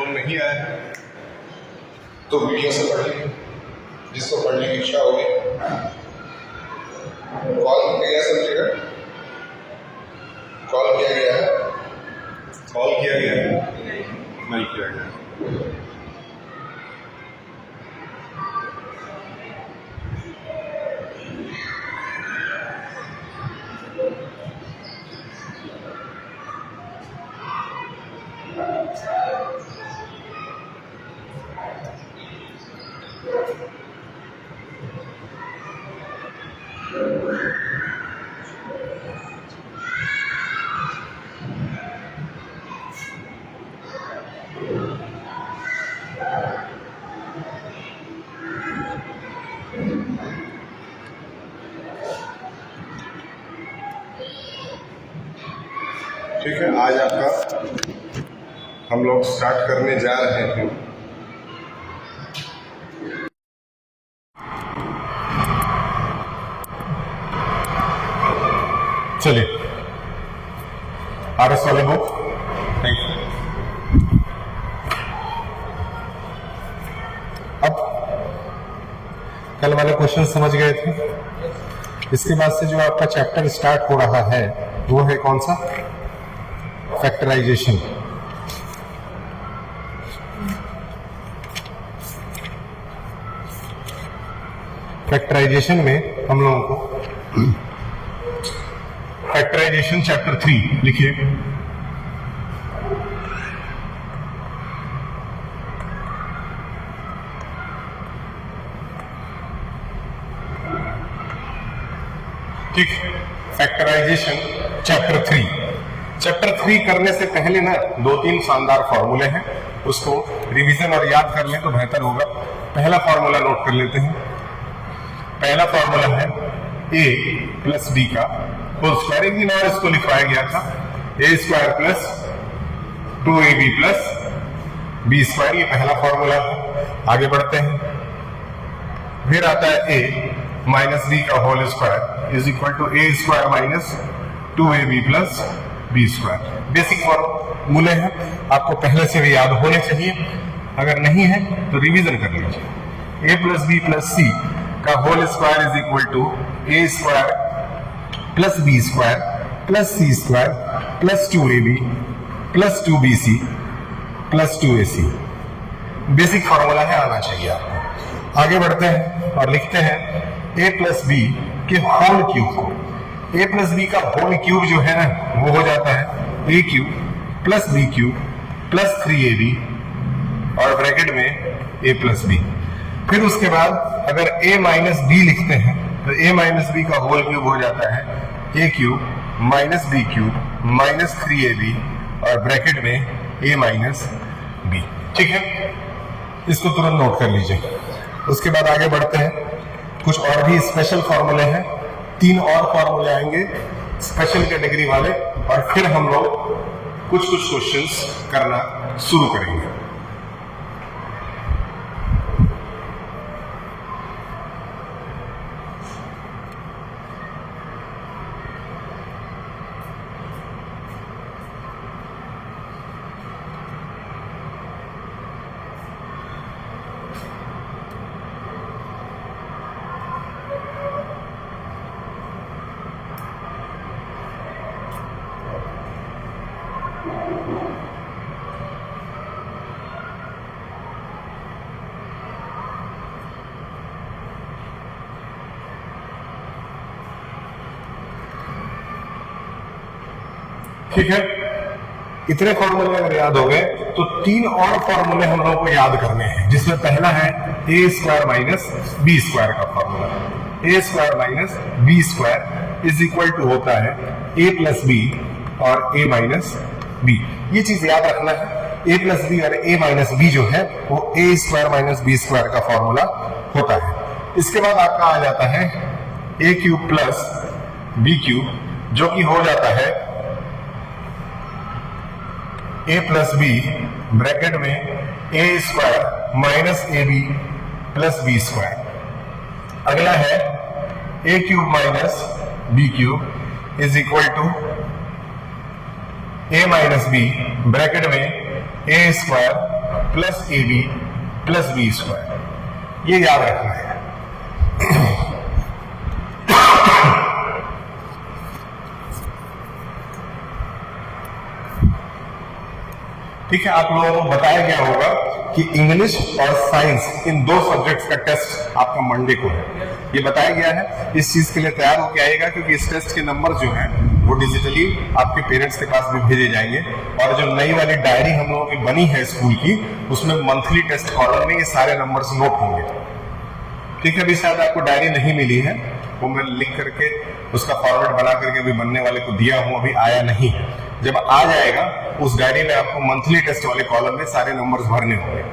लोग नहीं आए तो वीडियो से पढ़ लीजिए, जिसको पढ़ने की इच्छा होगी। कॉल किया समझिएगा, कॉल किया गया है, कॉल किया गया है, नहीं किया गया। ठीक है, आज आपका हम लोग स्टार्ट करने जा रहे हैं। चलिए, RS वाले बुक, थैंक यू। अब कल वाले क्वेश्चन समझ गए थे। इसके बाद से जो आपका चैप्टर स्टार्ट हो रहा है वो है कौन सा? फैक्टराइजेशन। फैक्टराइजेशन में हम लोगों को फैक्टराइजेशन चैप्टर 3 लिखिए। ठीक, फैक्टराइजेशन चैप्टर 3। चैप्टर 3 करने से पहले ना 2-3 शानदार फॉर्मूले हैं, उसको रिवीजन और याद कर लें तो बेहतर होगा। पहला फॉर्मूला नोट कर लेते हैं। पहला फॉर्मूला है a प्लस b का होल स्क्वायर। एक दिन और इसको लिखवाया गया था, a square plus 2ab plus b square. ये पहला फॉर्मूला है। आगे बढ़ते हैं। फिर आता है a माइनस b का whole square is equal to a square minus 2ab plus b square. Basic फॉर्मूले हैं, आपको पहले से भी याद होने चाहिए। अगर नहीं है तो रिवीजन कर लीजिए। a plus b plus c का whole square is equal to a square plus b square plus c square plus 2ab plus 2bc plus 2ac। Basic formula है, आना चाहिए आपको। आगे बढ़ते हैं और लिखते हैं a प्लस b के होल क्यूब को। a प्लस बी का होल क्यूब जो है ना वो हो जाता है a cube plus b cube plus 3ab और ब्रैकेट में a प्लस b। फिर उसके बाद अगर a माइनस b लिखते हैं तो a माइनस b का होल क्यूब हो जाता है a cube minus b cube minus 3ab और ब्रैकेट में a माइनस b। ठीक है, इसको तुरंत नोट कर लीजिए। उसके बाद आगे बढ़ते हैं। कुछ और भी स्पेशल फॉर्मूले हैं, 3 और फॉर्मूले आएंगे स्पेशल कैटेगरी वाले, और फिर हम लोग कुछ क्वेश्चंस करना शुरू करेंगे। ठीक है, इतने फॉर्मूले अगर याद हो गए तो 3 और फॉर्मूले हम लोगों को याद करने हैं, जिसमें पहला है a square minus b square का formula. a square minus b square is equal to होता है a प्लस b और a माइनस b। ये चीज याद रखना है, a प्लस b और a माइनस b जो है वो a square minus b square का फॉर्मूला होता है। इसके बाद आपका आ जाता है a cube plus b cube, जो कि हो जाता है a प्लस बी ब्रैकेट में a square minus A B plus B square. अगला है a cube minus B cube is equal to a minus b bracket में a square plus A B plus B square, ये याद रखना है। ठीक है, आप लोगों को बताया गया होगा कि इंग्लिश और साइंस इन दो सब्जेक्ट्स का टेस्ट आपका मंडे को है, ये बताया गया है। इस चीज के लिए तैयार होकर आएगा, क्योंकि इस टेस्ट के नंबर जो हैं वो डिजिटली आपके पेरेंट्स के पास भी भेजे जाएंगे। और जो नई वाली डायरी हम लोगों की बनी है स्कूल की, उसमें मंथली टेस्ट कॉलम में ये सारे नंबर्स नोट होंगे। ठीक है, अभी शायद आपको डायरी नहीं मिली है, वो मैं लिख करके उसका फॉर्मेट बना करके अभी बनने वाले को दिया हूं, अभी आया नहीं है। जब आ जाएगा उस डायरी में आपको मंथली टेस्ट वाले कॉलम में सारे नंबर्स भरने होंगे।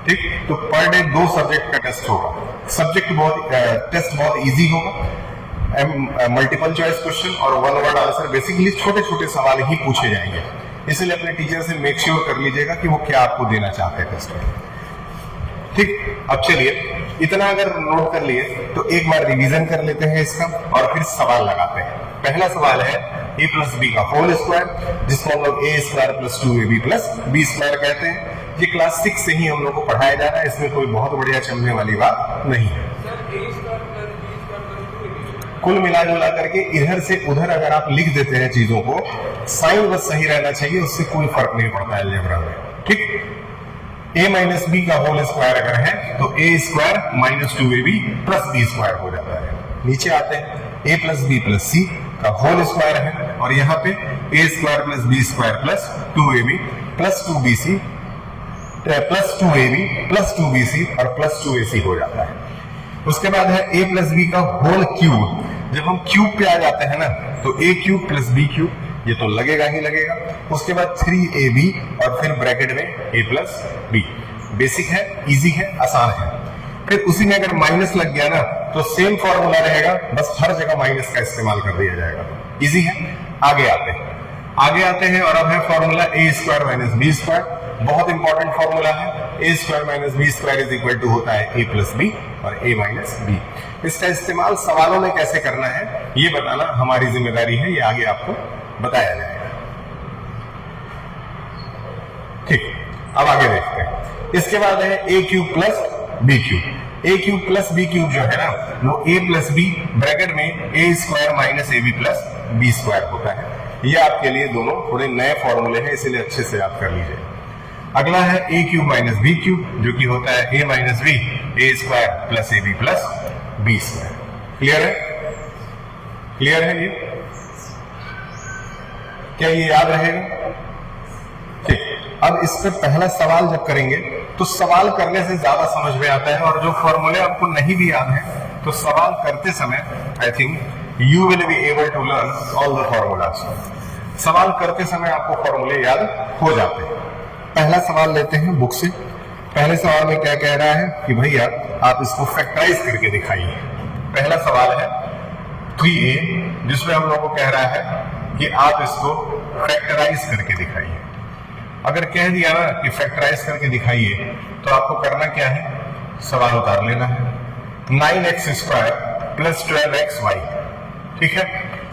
ठीक, तो पर डे 2 सब्जेक्ट का टेस्ट होगा। सब्जेक्ट टेस्ट बहुत इजी होगा, मल्टीपल चॉइस क्वेश्चन और 1 वर्ड आंसर, बेसिकली छोटे छोटे सवाल ही पूछे जाएंगे। इसलिए अपने टीचर से मेक श्योर कर लीजिएगा कि वो क्या आपको देना चाहते हैं टेस्ट में। ठीक, अब चलिए इतना अगर नोट कर लिए तो एक बार रिवीजन कर लेते हैं इसका और फिर सवाल लगाते हैं। पहला सवाल है a प्लस बी का होल स्क्वायर, जिसको हम लोग a square plus 2ab plus B square कहते हैं। ये क्लास 6 से ही हम लोग को पढ़ाया जा रहा है, इसमें कोई बहुत बढ़िया चलने वाली बात नहीं है। कुल मिला जुला करके इधर से उधर अगर आप लिख देते हैं चीजों को, साइन बस सही रहना चाहिए, उससे कोई फर्क नहीं पड़ता है अलजेब्रा में। ठीक, a माइनस बी का होल स्क्वायर अगर है तो a square minus 2ab plus B square हो जाता है। नीचे आते हैं, a plus B plus C का होल स्क्वायर है और यहाँ पे a square plus B square plus 2ab plus 2bc plus 2ab plus 2bc और प्लस 2ac हो जाता है। उसके बाद है a प्लस बी का होल क्यूब। जब हम क्यूब पे आ जाते हैं ना तो a cube plus B cube, ये तो लगेगा ही लगेगा। उसके बाद 3ab और फिर ब्रैकेट में a प्लस बी। बेसिक है, इजी है, आसान है। फिर उसी में अगर माइनस लग गया ना तो सेम फॉर्मूला रहेगा, बस हर जगह माइनस का इस्तेमाल कर दिया जाएगा। इजी है। आगे आते हैं और अब है formula a square minus B square. बहुत इंपॉर्टेंट फॉर्मूला है। a square minus B square is equal to होता है a प्लस बी और a माइनस बी। इसका इस्तेमाल सवालों में कैसे करना है ये बताना हमारी जिम्मेदारी है, ये आगे आपको बताया जाएगा। ठीक, अब आगे देखते हैं। इसके बाद है a cube plus B cube. a cube plus B cube जो है ना वो a प्लस बी ब्रैकेट में a square minus A B plus B square होता है। ये आपके लिए दोनों थोड़े नए फॉर्मूले हैं, इसलिए अच्छे से याद कर लीजिए। अगला है a cube minus B cube, जो कि होता है a minus B A square plus A B plus B square. Clear है? क्लियर है ये? क्या ये याद रहेगा? ठीक, अब इस पे पहला सवाल जब करेंगे तो सवाल करने से ज्यादा समझ में आता है, और जो फॉर्मूले आपको नहीं भी याद है तो सवाल करते समय I think you will be able to learn all the formulas. सवाल करते समय आपको फॉर्मूले याद हो जाते हैं। पहला सवाल लेते हैं बुक से। पहले सवाल में क्या कह रहा है कि भैया आप इसको फैक्टराइज करके दिखाइए। पहला सवाल है 3a, जिसमें हम लोगों को कह रहा है कि आप इसको फैक्टराइज करके दिखाइए। अगर कह दिया ना कि फैक्टराइज करके दिखाइए तो आपको करना क्या है, सवाल उतार लेना है। 9x square plus 12xy। ठीक है,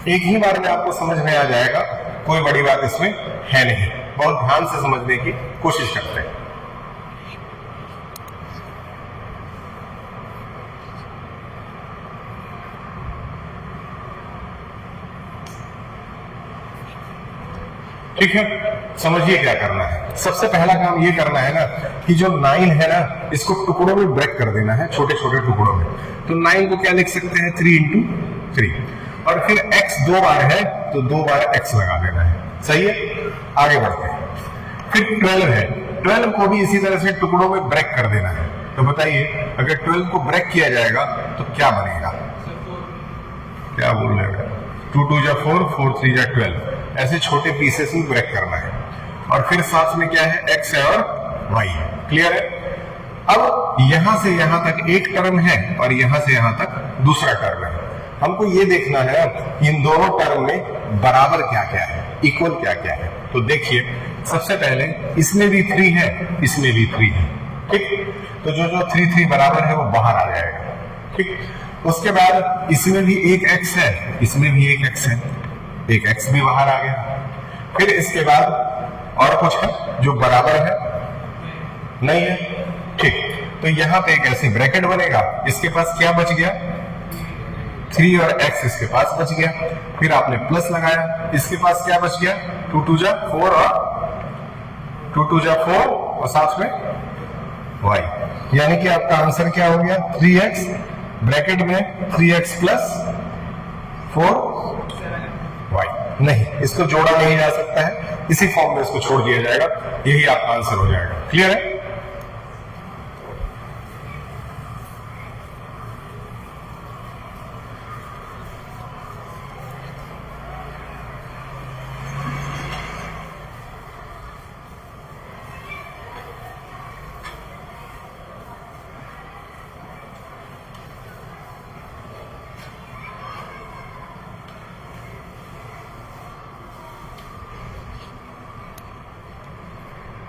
एक ही बार में आपको समझ में आ जाएगा, कोई बड़ी बात इसमें है नहीं। बहुत ध्यान से समझने की कोशिश करते हैं। ठीक है, समझिए क्या करना है। सबसे पहला काम ये करना है ना कि जो 9 है ना इसको टुकड़ों में ब्रेक कर देना है, छोटे छोटे टुकड़ों में। तो 9 को क्या लिख सकते हैं, 3 इंटू 3। और फिर x 2 बार है तो 2 बार x लगा देना है। सही है, आगे बढ़ते हैं। फिर 12 है, 12 को भी इसी तरह से टुकड़ों में ब्रेक कर देना है। तो बताइए अगर 12 को ब्रेक किया जाएगा तो क्या बनेगा? क्या बोल रहे हैं? 2 2 जा 4, 4 3 जा 12। ऐसे छोटे पीसेस में ब्रेक करना है। और फिर साथ में क्या है, x है और y है। क्लियर है? अब यहां से यहां तक एक टर्म है और यहां से यहां तक दूसरा टर्म है। हमको ये देखना है इन दोनों टर्म में बराबर क्या क्या है, इक्वल क्या क्या है। तो देखिए सबसे पहले इसमें भी 3 है, इसमें भी 3 है। ठीक, तो जो 3 3 बराबर है वो बाहर आ जाएगा। ठीक, उसके बाद इसमें भी एक x है, इसमें भी एक x है, एक x भी बाहर आ गया। फिर इसके बाद और कुछ है जो बराबर है? नहीं है। ठीक, तो यहां पे एक ऐसी ब्रैकेट बनेगा, इसके पास क्या बच गया? 3 और x इसके पास बच गया। फिर आपने प्लस लगाया, इसके पास क्या बच गया? 2 2 जा 4 और 2 2 जा 4 और साथ में y, यानी कि आपका आंसर क्या हो गया? 3x ब्रैकेट में 3x प्लस 4y। नहीं, इसको जोड़ा नहीं जा सकता है, इसी फॉर्म में इसको छोड़ दिया जाएगा, यही आपका आंसर हो जाएगा। क्लियर है?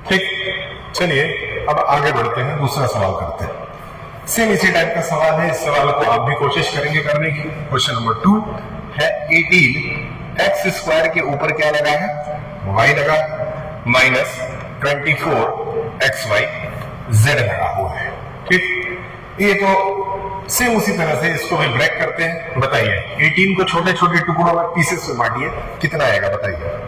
ठीक, चलिए अब आगे बढ़ते हैं, दूसरा सवाल करते हैं। सेम इसी टाइप का सवाल है, इस सवाल को आप भी कोशिश करेंगे करने की। क्वेश्चन नंबर 2 है 18 एक्स स्क्वायर के ऊपर क्या लगा है? y लगा, माइनस 24 XY z लगा हुआ है। ठीक, ये तो सेम उसी तरह से इसको भी ब्रेक करते हैं। बताइए 18 को छोटे छोटे टुकड़ों में पीसेस में बांटिए, कितना आएगा बताइए?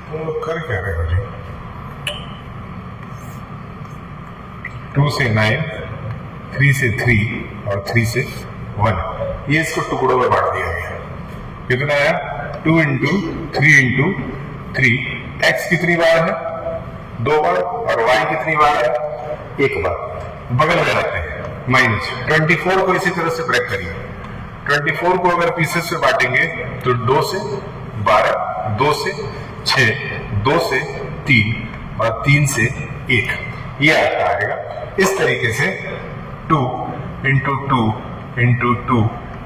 तुम लोग कर क्या रहे हो जी? 2 से 9, 3 से 3 और 3 से 1, ये इसको टुकड़ों में बांट दिया गया। कितना आया? 2 इंटू 3 इंटू 3। एक्स कितनी बार है? 2 बार। और y कितनी बार है? 1 बार। बगल में आते हैं, माइनस 24 को इसी तरह से ब्रेक करिए। 24 को अगर पीसेस में बांटेंगे तो 2 से 12, 2 से 6, 2 से 3 और 3 से 1, ये आपका आएगा। इस तरीके से 2 इंटू 2 इंटू 2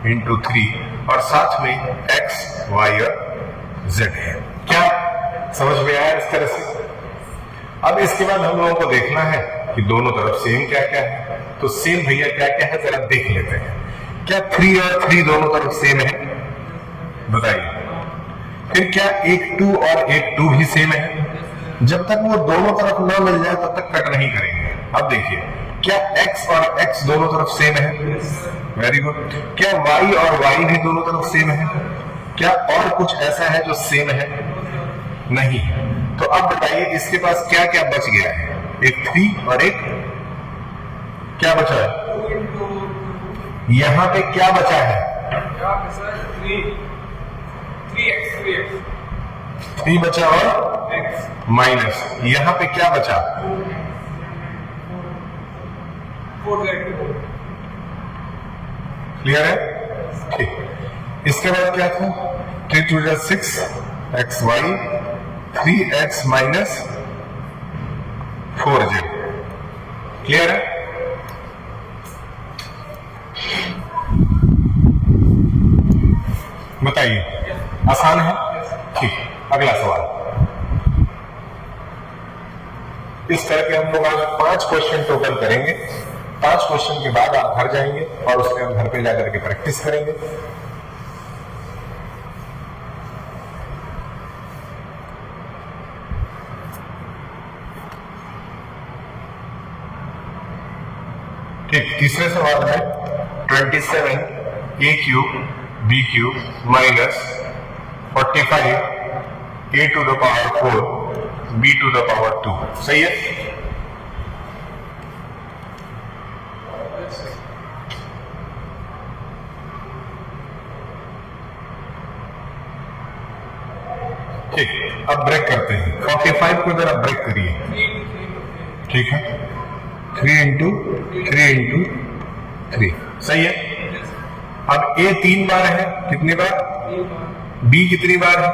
इंटू 3 और साथ में x, y और z है। क्या समझ में आया इस तरह से? अब इसके बाद हम लोगों को देखना है कि दोनों तरफ सेम क्या क्या है। तो सेम भैया क्या क्या है जरा देख लेते हैं। क्या 3 और 3 दोनों तरफ सेम है? बताइए। फिर क्या एक 2 और एक 2 भी सेम है? जब तक वो दोनों तरफ ना मिल जाए तब तक कट नहीं करेंगे। अब देखिए, क्या x और x दोनों तरफ सेम है? Very good. क्या y और y भी दोनों तरफ सेम है? क्या और कुछ ऐसा है जो सेम है? नहीं। तो अब बताइए इसके पास क्या क्या बच गया है? एक 3 और एक क्या बचा है? यहां पे क्या बचा है? 3 बचा और माइनस, यहां पे क्या बचा? 4z। क्लियर है? ठीक। इसके बाद क्या था? 3 2 जा 6 xy 3x minus 4z। Clear है? बताइए, आसान है? ठीक, अगला सवाल। इस तरह के हम लोग आज 5 क्वेश्चन टोटल करेंगे। 5 क्वेश्चन के बाद आप घर जाएंगे और उसके हम घर पे जाकर के प्रैक्टिस करेंगे। ठीक, तीसरे सवाल में 27 a cube b cube minus 45 a to the power 4 b to the power 2। सही है? ठीक, अब ब्रेक करते हैं। 45 को जरा ब्रेक करिए। ठीक है, 3 इंटू 3 इंटू 3। सही है? अब ए 3 बार है, कितनी बार? बी कितनी बार है?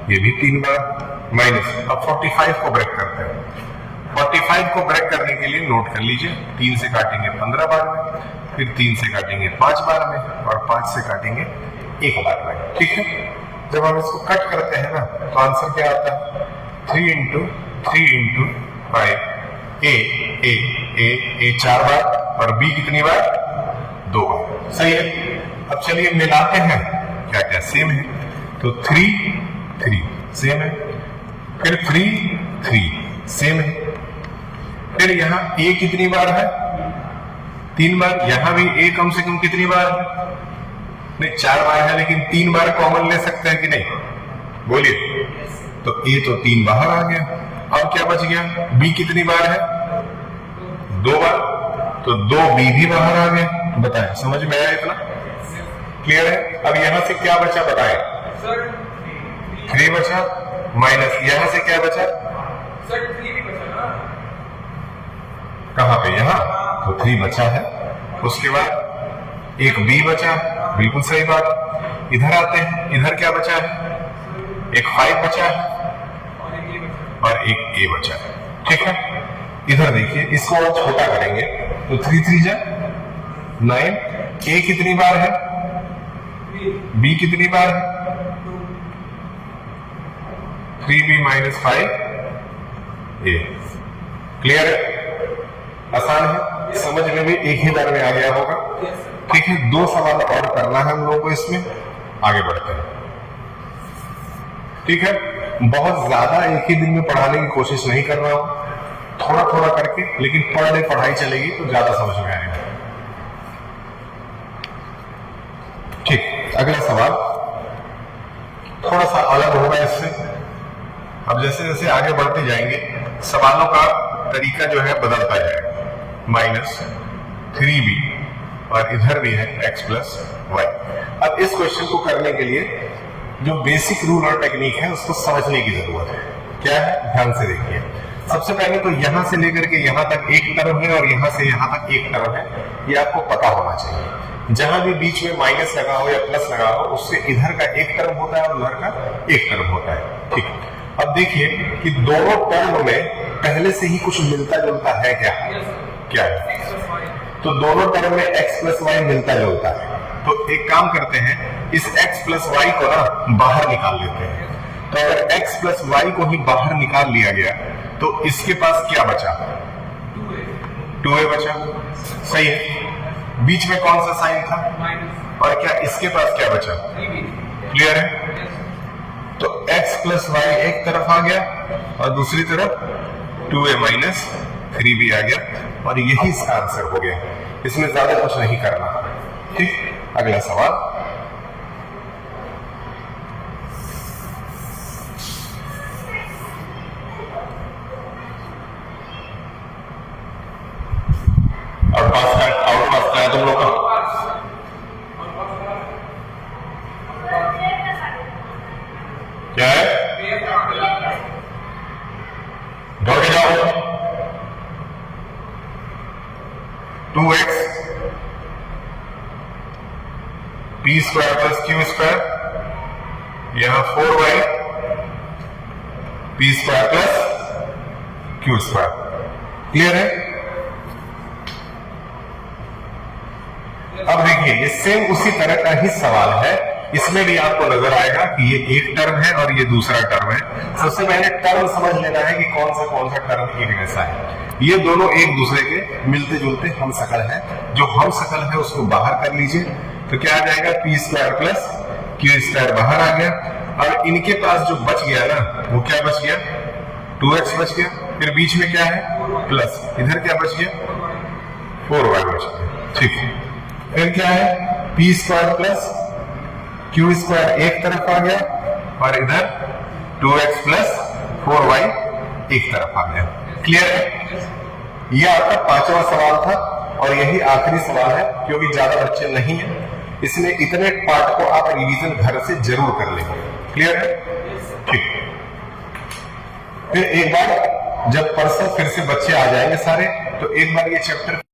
ये भी 3 बार। माइनस, अब 45 को ब्रेक करते हैं। 45 को ब्रेक करने के लिए नोट कर लीजिए, 3 से काटेंगे 15 बार में, फिर 3 से काटेंगे 5 बार में, और 5 से काटेंगे 1 बार में। ठीक है, जब हम इसको कट करते हैं ना तो आंसर क्या आता है? 3 इंटू 5 ए 4 बार, और बी कितनी बार? 2 बार। सही है। अब चलिए मिलाते हैं, क्या क्या सेम है। तो 3 सेम है, फिर 3 सेम है, फिर यहाँ ए कितनी बार है? 3 बार। यहां भी ए कम से कम कितनी बार? नहीं, 4 बार है, लेकिन 3 बार कॉमन ले सकते हैं कि नहीं? बोलिए। तो ए तो 3 बाहर आ गया। अब क्या बच गया? बी कितनी बार है? 2 बार। तो 2 बी भी बाहर आ गए। बताएं, समझ में आया इतना? क्लियर है? अब यहां से क्या बचा बताएं? 3 बचा, माइनस यहां से क्या बचा? कहां पे? यहां। तो 3 बचा है। उसके बाद एक बी बचा, बिल्कुल सही बात। इधर आते हैं, इधर क्या बचा है? एक 5 बचा है और एक ए बचा है। ठीक है, इधर देखिए, इसको और छोटा करेंगे तो 3 3 जा 9। ए कितनी बार है? बी कितनी बार है? 3b माइनस 5 ए। क्लियर है? आसान है, समझ में भी एक ही बार में आ गया होगा। ठीक है, 2 सवाल और करना है हम लोगों को, इसमें आगे बढ़ते हैं। ठीक है, बहुत ज्यादा एक ही दिन में पढ़ाने की कोशिश नहीं कर रहा हूं, थोड़ा थोड़ा करके, लेकिन पर डे पढ़ाई चलेगी तो ज्यादा समझ में आएगा। ठीक, अगला सवाल थोड़ा सा अलग होगा इससे। अब जैसे जैसे आगे बढ़ते जाएंगे सवालों का तरीका जो है बदलता जाएगा। माइनस 3b और इधर भी है x प्लस वाई। अब इस क्वेश्चन को करने के लिए जो बेसिक रूल और टेक्निक है उसको समझने की जरूरत है। क्या है? ध्यान से देखिए। सबसे पहले तो यहां से लेकर के यहां तक एक टर्म है और यहां से यहां तक एक टर्म है, ये आपको पता होना चाहिए। जहां भी बीच में माइनस लगा हो या प्लस लगा हो, उससे इधर का एक टर्म होता है और उधर का एक टर्म होता है। ठीक, अब देखिए कि दोनों टर्म में पहले से ही कुछ मिलता जुलता है। क्या है? तो दोनों टर्म में x प्लस वाई मिलता जुलता है। तो एक काम करते हैं, इस x प्लस वाई को ना बाहर निकाल लेते हैं। तो अगर x प्लस वाई को ही बाहर निकाल लिया गया तो इसके पास क्या बचा? 2a बचा। सही है। बीच में कौन सा साइन था? और क्या इसके पास क्या बचा? क्लियर है? तो x प्लस वाई एक तरफ आ गया और दूसरी तरफ 2a माइनस 3b आ गया, और यही इसका आंसर हो गया। इसमें ज्यादा कुछ नहीं करना। ठीक, अगला सवाल। और पास का है तुम लोग का? क्या है? दौड़ के जाओ। 2x p square plus Q square, यहां 4y p square plus Q square. Clear है? अब देखिए, ये सेम उसी तरह का ही सवाल है। इसमें भी आपको नजर आएगा कि ये एक टर्म है और ये दूसरा टर्म है। सबसे पहले टर्म समझ लेना है कि कौन सा टर्म एक जैसा है। ये दोनों एक दूसरे के मिलते जुलते हम शकल है। जो हम शकल है उसको बाहर कर लीजिए, तो क्या आ जाएगा? P square plus Q square बाहर आ गया, और इनके पास जो बच गया ना, वो क्या बच गया? 2x बच गया। फिर बीच में क्या है? प्लस, इधर क्या बच गया? 4y बच गया। ठीक है, फिर क्या है? P square plus Q square एक तरफ आ गया, और इधर 2x प्लस 4y एक तरफ आ गया। क्लियर है? यह आपका 5वां सवाल था और यही आखिरी सवाल है, क्योंकि ज्यादा बच्चे नहीं है, इसलिए इतने पार्ट को आप रिवीजन घर से जरूर कर लेंगे। क्लियर है? ठीक। फिर एक बार जब परसों फिर से बच्चे आ जाएंगे सारे, तो एक बार ये चैप्टर